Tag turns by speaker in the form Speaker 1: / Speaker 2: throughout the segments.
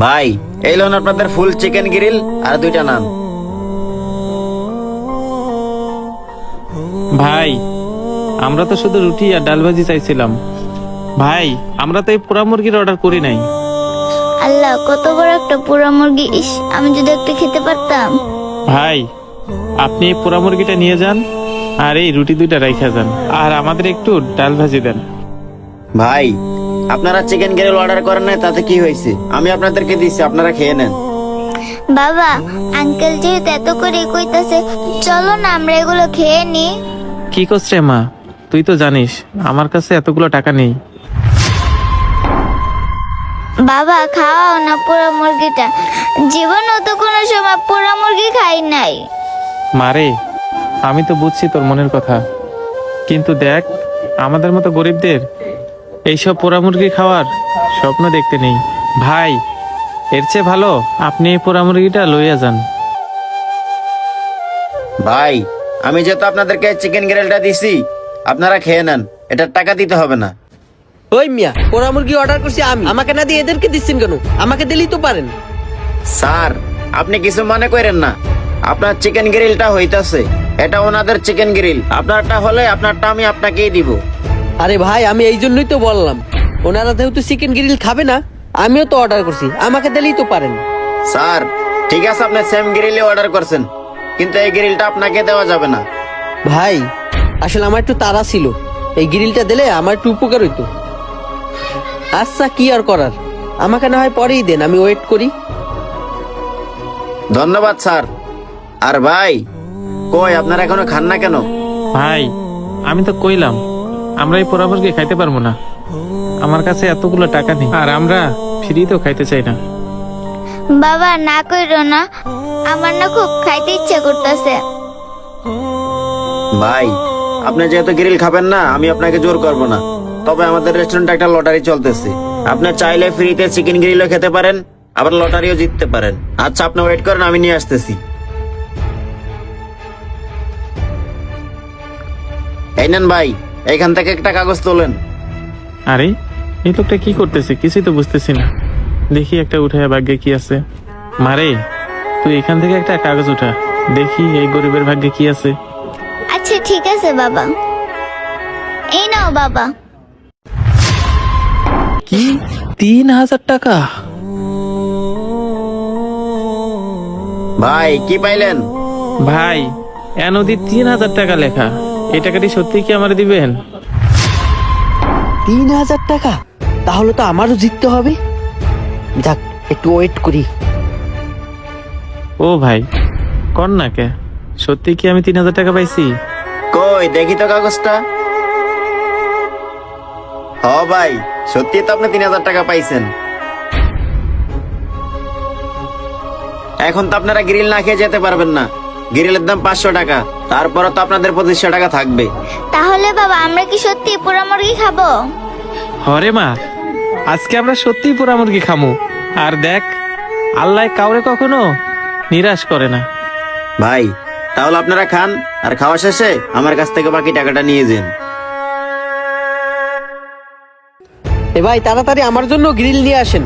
Speaker 1: ভাই এই লোন আপনাদের ফুল চিকেন গ্রিল আর 2টা নান।
Speaker 2: ভাই আমরা তো শুধু রুটি আর ডাল ভাজি চাইছিলাম। ভাই আমরা তো এই পোড়া মুরগির অর্ডার করি নাই।
Speaker 3: আল্লাহ, কত বড় একটা পোড়া মুরগি! ইস, আমি যদি একটা খেতে পারতাম।
Speaker 2: ভাই আপনি এই পোড়া মুরগিটা নিয়ে যান আর এই রুটি 2টা রাইখা যান, আর আমাদের একটু ডাল ভাজি দেন।
Speaker 1: ভাই আপনারা চিকেন গ্রিল অর্ডার করেন নাই, তাতে কি হয়েছে? আমি আপনাদেরকে দিচ্ছি, আপনারা খেয়ে নেন।
Speaker 3: বাবা, আঙ্কেল যেহেতু এত করে কইতাছে, চলো না আমরা এগুলো খেয়ে নি।
Speaker 2: কি করছ রে মা? তুই তো জানিস আমার কাছে এতগুলো টাকা নেই।
Speaker 3: বাবা, খাওয়াও না পোড়া মুরগিটা। জীবনেও তো কোনো সময় পোড়া মুরগি খাই নাই।
Speaker 2: মারে আমি তো বুঝছি তোর মনের কথা, কিন্তু দেখ আমাদের মতো গরিবদের এইসব পোড়া মুরগি খাওয়ার স্বপ্ন দেখতে নেই। ভাই এর চেয়ে ভালো আপনি এই পোড়া মুরগিটা লইয়া যান।
Speaker 1: ভাই আমি যেহেতু আপনাদেরকে চিকেন গ্রিলটা দিছি, আপনারা খেয়ে নেন, এটার টাকা দিতে হবে না।
Speaker 4: ওই মিয়া, পোড়া মুরগি অর্ডার করছি আমি, আমাকে না দিয়ে এদেরকে দিচ্ছেন কেন? আমাকে দিলেই তো পারেন।
Speaker 1: স্যার আপনি কিছু মনে করেন না, আপনার চিকেন গ্রিলটা হইতাছে, এটা ওনাদের চিকেন গ্রিল, আপনারটা হলে আপনারটা আমি আপনাকেই দিব।
Speaker 4: আরে ভাই, আমি এই জন্যই তো বললাম, ওনারা যেহেতু চিকেন গ্রিল খাবে না, আমিও তো অর্ডার করছি, আমাকে দিলেই তো পারেন।
Speaker 1: স্যার ঠিক আছে, আপনি সেম গ্রিলে অর্ডার করছেন, কিন্তু এই গ্রিলটা আপনাকে দেওয়া যাবে না।
Speaker 4: ভাই আসলে আমার একটু তাড়া ছিল, এই গ্রিলটা দিলে আমার একটু উপকার হইতো। আচ্ছা কি আর করার, আমাকে না হয় পরেই দেন, আমি ওয়েট করি।
Speaker 1: ধন্যবাদ স্যার। আর ভাই কই আপনারা এখনো খান না কেন?
Speaker 2: ভাই আমি তো কইলাম আমরা এই পোড়া মুরগি খাইতে পারবো না, আমার কাছে এতগুলো টাকা নেই, আর আমরা ফ্রি তো খাইতে চাই না।
Speaker 3: বাবা না কইরো না, আমার না খুব খাইতে ইচ্ছা করতেছে।
Speaker 1: ভাই আপনি যেহেতু গ্রিল খাবেন না, আমি আপনাকে জোর করব না, তবে আমাদের রেস্টুরেন্টে একটা লটারি চলতেছে, আপনি চাইলে ফ্রিতে চিকেন গ্রিলও খেতে পারেন, আবার লটারিও জিততে পারেন। আচ্ছা আপনি ওয়েট করেন, আমি নিয়ে আসতেছি। এই নেন ভাই, এইখান থেকে একটা কাগজ তোলেন।
Speaker 2: আরে এই লোকটা কি করতেছে কিছুই তো বুঝতেছি না। দেখি একটা উঠায় ভাগ্যে কি আছে। মারে তুই এখান থেকে একটা কাগজ উঠা, দেখি এই গরিবের ভাগ্যে কি আছে।
Speaker 3: আচ্ছা ঠিক আছে বাবা, এই নাও বাবা।
Speaker 2: কি 3000 টাকা?
Speaker 1: ভাই কি পাইলেন?
Speaker 2: ভাই এ নদী 3000 টাকা লেখা, এই টাকাটি সত্যি কি আমার দিবেন?
Speaker 4: 3000 টাকা? তাহলে তো আমারও জিততে হবে। যাক, একটু ওয়েট করি।
Speaker 2: ও ভাই কর না কে, সত্যি কি আমি 3000 টাকা পাইছি?
Speaker 1: কই দেখি তো কাগজটা। হ ভাই, সত্যি তো আপনি 3000 টাকা পাইছেন। এখন তো আপনারা গ্রিল না খেয়ে যেতে পারবেন না, গ্রিলের দাম 500 টাকা, তারপরে তো আপনাদের 2500 টাকা থাকবে।
Speaker 3: তাহলে বাবা আমরা কি সত্যি পোড়া মুরগি খাবো?
Speaker 2: হরে মা, আজকে আমরা সত্যিই পোড়া মুরগি খামু। আর দেখ আল্লাহ কাউরে কখনো নিরাশ করে না।
Speaker 1: ভাই তাহলে আপনারা খান, আর খাওয়া শেষে আমার কাছ থেকে বাকি টাকাটা নিয়ে যান।
Speaker 4: এ ভাই তাড়াতাড়ি আমার জন্য গ্রিল নিয়ে আসেন।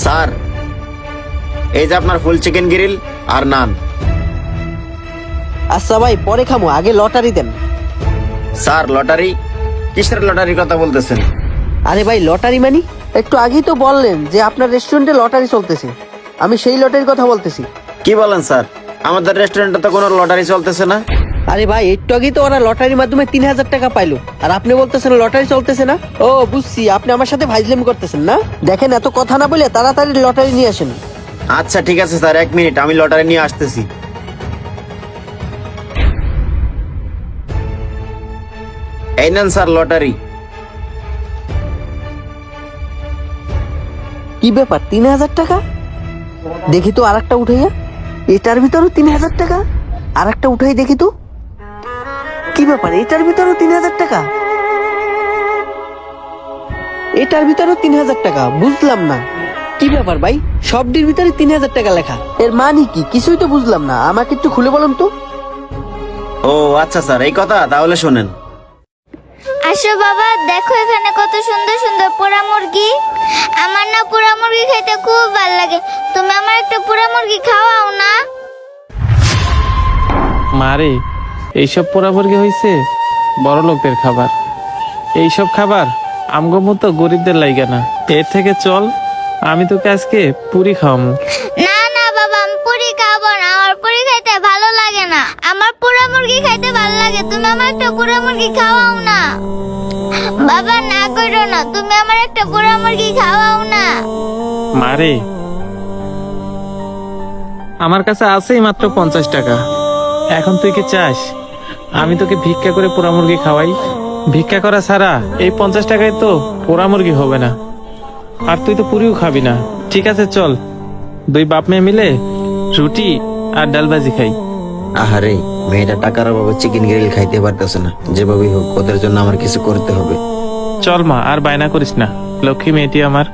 Speaker 1: স্যার এই যে আপনার ফুল চিকেন গ্রিল আর নান।
Speaker 4: আচ্ছা ভাই পরে খামো, আগে লটারি দেন।
Speaker 1: Sir lottery? কিসের লটারির কথা বলতেছেন?
Speaker 4: আরে ভাই লটারি মানি, একটু আগেই তো বললেন যে আপনার রেস্টুরেন্টে লটারি চলতেছে, আমি সেই লটারির কথা বলতেছি।
Speaker 1: কি বলেন স্যার? আমাদের রেস্টুরেন্টে তো কোনো লটারি চলতেছে না।
Speaker 4: আরে ভাই একটু আগেই তো ওরা লটারির মাধ্যমে 3000 টাকা পাইলো, আর আপনি বলতেছেন লটারি চলতেছে না। ও বুঝছি, আপনি আমার সাথে ভাইজলামি করতেছেন না। দেখেন এত কথা না বলে তাড়াতাড়ি লটারি নিয়ে আসেন।
Speaker 1: আচ্ছা ঠিক আছে স্যার, 1 মিনিট, আমি লটারি নিয়ে আসতেছি। এই নেন স্যার লটারি।
Speaker 4: কি ব্যাপার, 3000 টাকা? দেখি তো আর একটা উঠাইয়া, এটার ভিতরও 3000 টাকা। আর একটা উঠাই দেখি তো, কি ব্যাপার, এটার ভিতরও 3000 টাকা, এটার ভিতরও 3000 টাকা। বুঝলাম না কি ব্যাপার ভাই, সবটির ভিতরে 3000 টাকা লেখা, এর মানে কি? কিছুই তো বুঝলাম না, আমাকে একটু খুলে বলুন তো।
Speaker 1: ও আচ্ছা স্যার, এই কথা, তাহলে শোনেন।
Speaker 3: আসো বাবা, দেখো এখানে কত সুন্দর সুন্দর পোড়া মুরগি। আমার না পোড়া মুরগি খেতে খুব ভালো লাগে, তুমি আমার একটা পোড়া মুরগি খাওয়াও না।
Speaker 2: মারে, এইসব পোড়া মুরগি হইছে বড় লোকদের খাবার। এইসব খাবার আমগো মতো গরিবদের লাইগা না। এর থেকে চল, আমি তোকে আজকে পুরি খাওয়ামু।
Speaker 3: না না বাবা, আমি পুরি খাবো না, আমার পুরি খাইতে ভালো লাগে না। আমার পোড়া মুরগি খাইতে ভালো লাগে, তুমি আমার একটা পোড়া মুরগি খাওয়াও না। বাবা না করো না, তুমি আমার একটা পোড়া মুরগি খাওয়াও না।
Speaker 2: মারে, আমার কাছে আছেই মাত্র 50 টাকা। এখন তুই কি চাস আমি তোকে ভিক্ষা করে পোড়া মুরগি খাওয়াই? ভিক্ষা করা ছাড়া এই 50 টাকায় তো পোড়া মুরগি হবে না, আর তুই তো পুরিও খাবি না। ঠিক আছে চল, দুই বাপ মেয়ে মিলে রুটি আর ডাল ভাজি খাই।
Speaker 1: আহারে, মেয়েটা টাকার অভাবে চিকেন গ্রিল খাইতে পারতেছে না। যেভাবেই হোক ওদের জন্য আমার কিছু করতে হবে।
Speaker 2: চল মা, আর বায়না করিস না, লক্ষ্মী মেয়েটি আমার।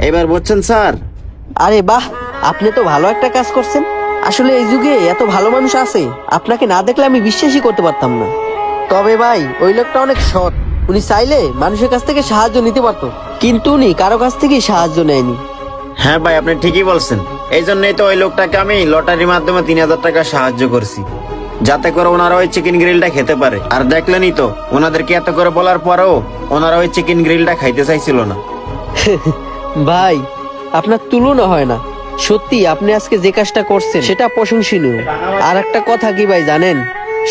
Speaker 1: এবার বলছেন স্যার?
Speaker 4: আরে বাহ, আপনি তো ভালো একটা কাজ করছেন। আসলে এই যুগে এত ভালো মানুষ আছে, আপনাকে না দেখলে আমি বিশ্বাসই করতে পারতাম না। তবে ভাই, ওই লোকটা অনেক সৎ। উনি চাইলে মানুষের কাছ থেকে সাহায্য নিতে পারতো, কিন্তু উনি কারো কাছ থেকেই সাহায্য নেয়নি।
Speaker 1: হ্যাঁ ভাই, আপনি ঠিকই বলছেন। এই জন্যই তো ওই লোকটাকে আমি লটারির মাধ্যমে 3000 টাকা সাহায্য করছি, যাতে করে ওনারা ওই চিকেন গ্রিলটা খেতে পারে। আর দেখলেনই তো, ওনাদেরকে এত করে বলার পরেও ওনারা ওই চিকেন গ্রিলটা খাইতে চাইছিল না।
Speaker 4: ভাই, আপনার তুলনা হয় না। সত্যি আপনি আজকে যে কাজটা করছেন সেটা প্রশংসনীয়। আর একটা কথা কি ভাই জানেন,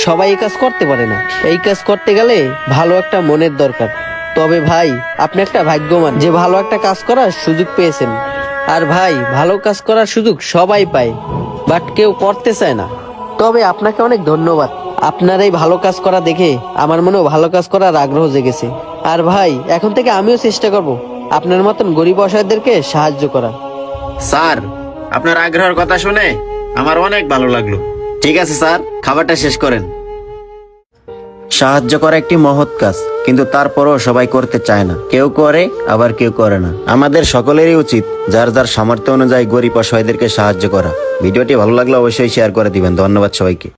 Speaker 4: সবাই এই কাজ করতে পারে না। এই কাজ করতে গেলে ভালো একটা মনের দরকার। তবে ভাই, আপনি একটা ভাগ্যবান যে ভালো একটা কাজ করার সুযোগ পেয়েছেন। আর ভাই, ভালো কাজ করার সুযোগ সবাই পায়, বাট কেউ করতে চায় না। তবে আপনাকে অনেক ধন্যবাদ। আপনার এই ভালো কাজ করা দেখে আমার মনেও ভালো কাজ করার আগ্রহ জেগেছে। আর ভাই, এখন থেকে আমিও চেষ্টা করব আপনার মতন গরিব অসহায়দেরকে সাহায্য করা।
Speaker 1: স্যার, আপনার আগ্রহের কথা শুনে আমার অনেক ভালো লাগলো। ঠিক আছে স্যার, খাবারটা শেষ করেন। সাহায্য করা একটি মহৎ কাজ, কিন্তু তারপরও সবাই করতে চায় না। কেউ করে, আবার কেউ করে না। আমাদের সকলেরই উচিত যার যার সামর্থ্য অনুযায়ী গরিব অসহায়দেরকে সাহায্য করা। ভিডিওটি ভালো লাগলে অবশ্যই শেয়ার করে দিবেন। ধন্যবাদ সবাইকে।